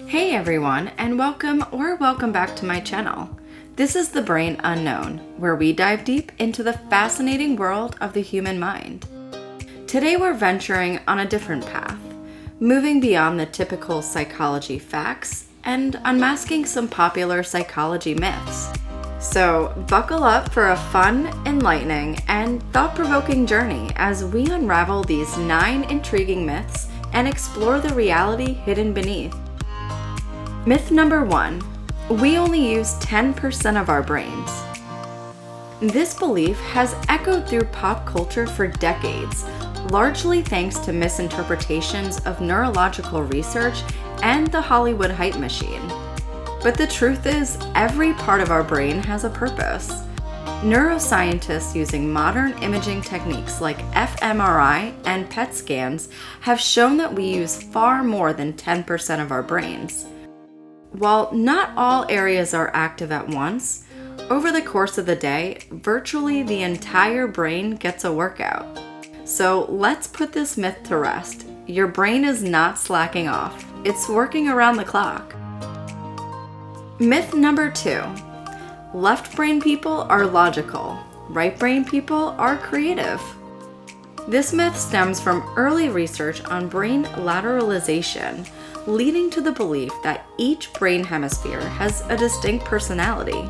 Hey everyone, and welcome back to my channel. This is The Brain Unknown, where we dive deep into the fascinating world of the human mind. Today we're venturing on a different path, moving beyond the typical psychology facts and unmasking some popular psychology myths. So buckle up for a fun, enlightening, and thought-provoking journey as we unravel these 9 intriguing myths and explore the reality hidden beneath. Myth number 1, we only use 10% of our brains. This belief has echoed through pop culture for decades, largely thanks to misinterpretations of neurological research and the Hollywood hype machine. But the truth is, every part of our brain has a purpose. Neuroscientists using modern imaging techniques like fMRI and PET scans have shown that we use far more than 10% of our brains. While not all areas are active at once, over the course of the day, virtually the entire brain gets a workout. So let's put this myth to rest. Your brain is not slacking off. It's working around the clock. Myth number 2. Left brain people are logical. Right brain people are creative. This myth stems from early research on brain lateralization, leading to the belief that each brain hemisphere has a distinct personality.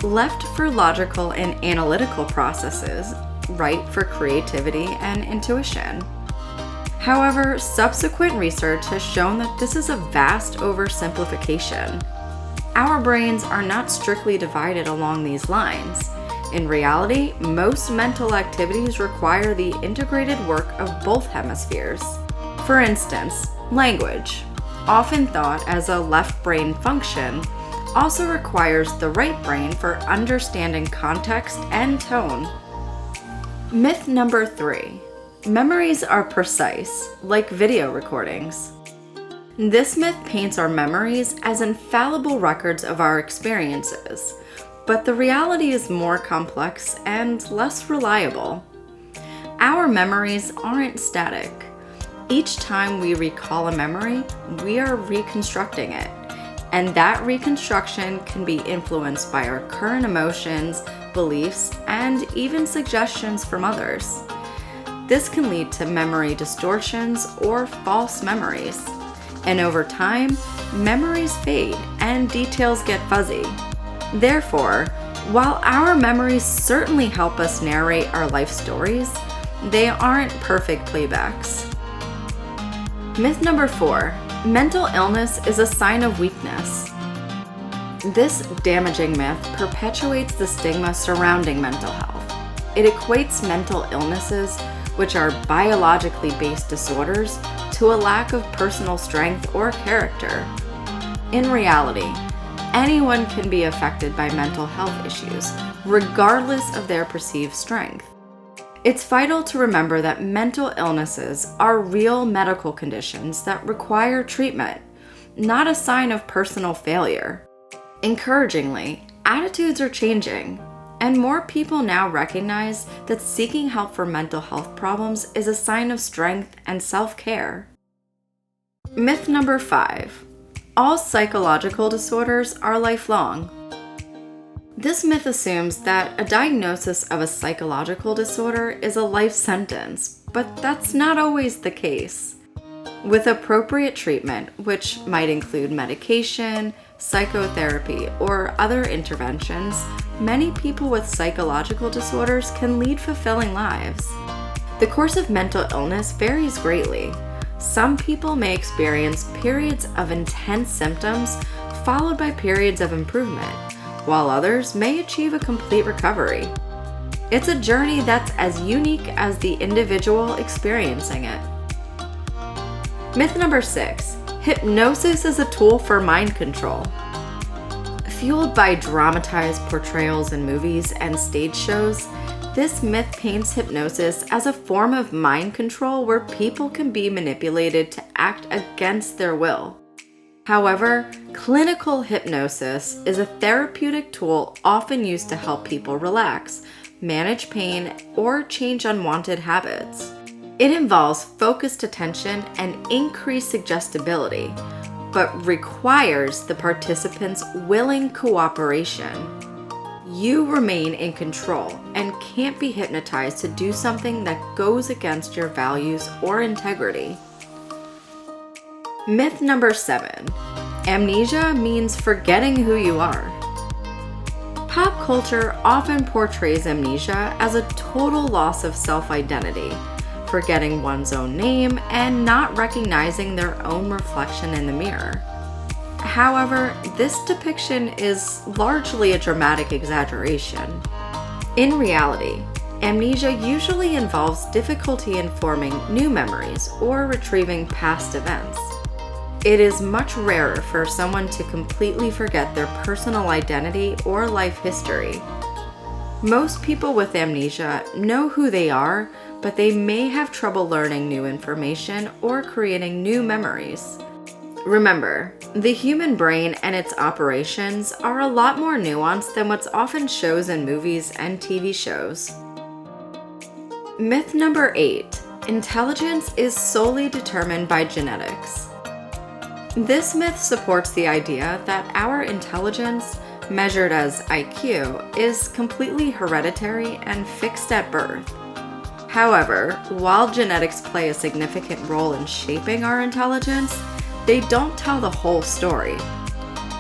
Left for logical and analytical processes, right for creativity and intuition. However, subsequent research has shown that this is a vast oversimplification. Our brains are not strictly divided along these lines. In reality, most mental activities require the integrated work of both hemispheres. For instance, language, often thought as a left brain function, also requires the right brain for understanding context and tone. Myth number 3. Memories are precise, like video recordings. This myth paints our memories as infallible records of our experiences, but the reality is more complex and less reliable. Our memories aren't static. Each time we recall a memory, we are reconstructing it, and that reconstruction can be influenced by our current emotions, beliefs, and even suggestions from others. This can lead to memory distortions or false memories, and over time, memories fade and details get fuzzy. Therefore, while our memories certainly help us narrate our life stories, they aren't perfect playbacks. Myth number 4. Mental illness is a sign of weakness. This damaging myth perpetuates the stigma surrounding mental health. It equates mental illnesses, which are biologically based disorders, to a lack of personal strength or character. In reality, anyone can be affected by mental health issues, regardless of their perceived strength. It's vital to remember that mental illnesses are real medical conditions that require treatment, not a sign of personal failure. Encouragingly, attitudes are changing, and more people now recognize that seeking help for mental health problems is a sign of strength and self-care. Myth number 5. All psychological disorders are lifelong. This myth assumes that a diagnosis of a psychological disorder is a life sentence, but that's not always the case. With appropriate treatment, which might include medication, psychotherapy, or other interventions, many people with psychological disorders can lead fulfilling lives. The course of mental illness varies greatly. Some people may experience periods of intense symptoms followed by periods of improvement, while others may achieve a complete recovery. It's a journey that's as unique as the individual experiencing it. Myth number 6. Hypnosis is a tool for mind control. Fueled by dramatized portrayals in movies and stage shows, this myth paints hypnosis as a form of mind control where people can be manipulated to act against their will. However, clinical hypnosis is a therapeutic tool often used to help people relax, manage pain, or change unwanted habits. It involves focused attention and increased suggestibility, but requires the participants' willing cooperation. You remain in control and can't be hypnotized to do something that goes against your values or integrity. Myth number 7. Amnesia means forgetting who you are. Pop culture often portrays amnesia as a total loss of self-identity, forgetting one's own name and not recognizing their own reflection in the mirror. However, this depiction is largely a dramatic exaggeration. In reality, amnesia usually involves difficulty in forming new memories or retrieving past events. It is much rarer for someone to completely forget their personal identity or life history. Most people with amnesia know who they are, but they may have trouble learning new information or creating new memories. Remember, the human brain and its operations are a lot more nuanced than what's often shown in movies and TV shows. Myth number 8. Intelligence is solely determined by genetics. This myth supports the idea that our intelligence, measured as IQ, is completely hereditary and fixed at birth. However, while genetics play a significant role in shaping our intelligence, they don't tell the whole story.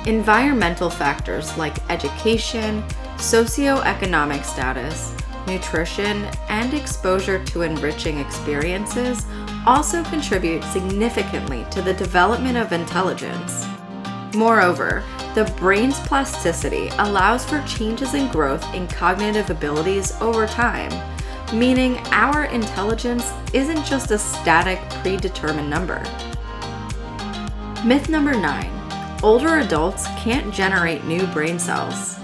Environmental factors like education, socioeconomic status, nutrition, and exposure to enriching experiences also contribute significantly to the development of intelligence. Moreover, the brain's plasticity allows for changes in growth in cognitive abilities over time, meaning our intelligence isn't just a static, predetermined number. Myth number 9. Older adults can't generate new brain cells.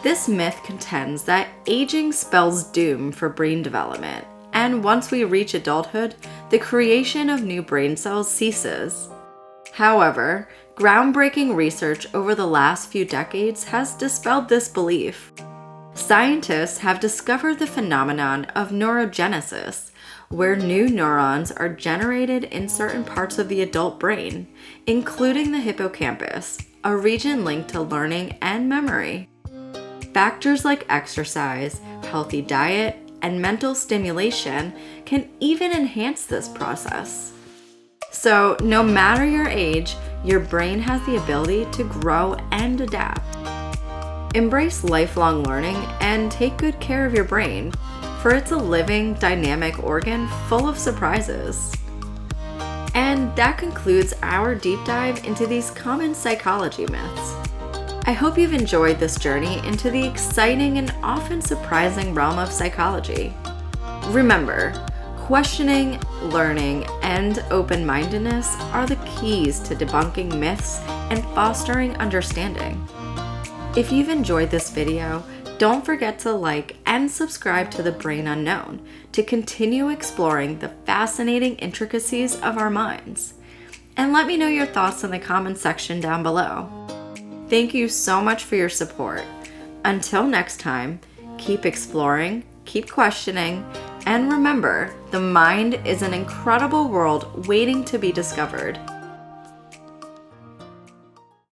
This myth contends that aging spells doom for brain development, and once we reach adulthood, the creation of new brain cells ceases. However, groundbreaking research over the last few decades has dispelled this belief. Scientists have discovered the phenomenon of neurogenesis, where new neurons are generated in certain parts of the adult brain, including the hippocampus, a region linked to learning and memory. Factors like exercise, healthy diet, and mental stimulation can even enhance this process. So, no matter your age, your brain has the ability to grow and adapt. Embrace lifelong learning and take good care of your brain, for it's a living, dynamic organ full of surprises. And that concludes our deep dive into these common psychology myths. I hope you've enjoyed this journey into the exciting and often surprising realm of psychology. Remember, questioning, learning, and open-mindedness are the keys to debunking myths and fostering understanding. If you've enjoyed this video, don't forget to like and subscribe to The Brain Unknown to continue exploring the fascinating intricacies of our minds. And let me know your thoughts in the comments section down below. Thank you so much for your support. Until next time, keep exploring, keep questioning, and remember, the mind is an incredible world waiting to be discovered.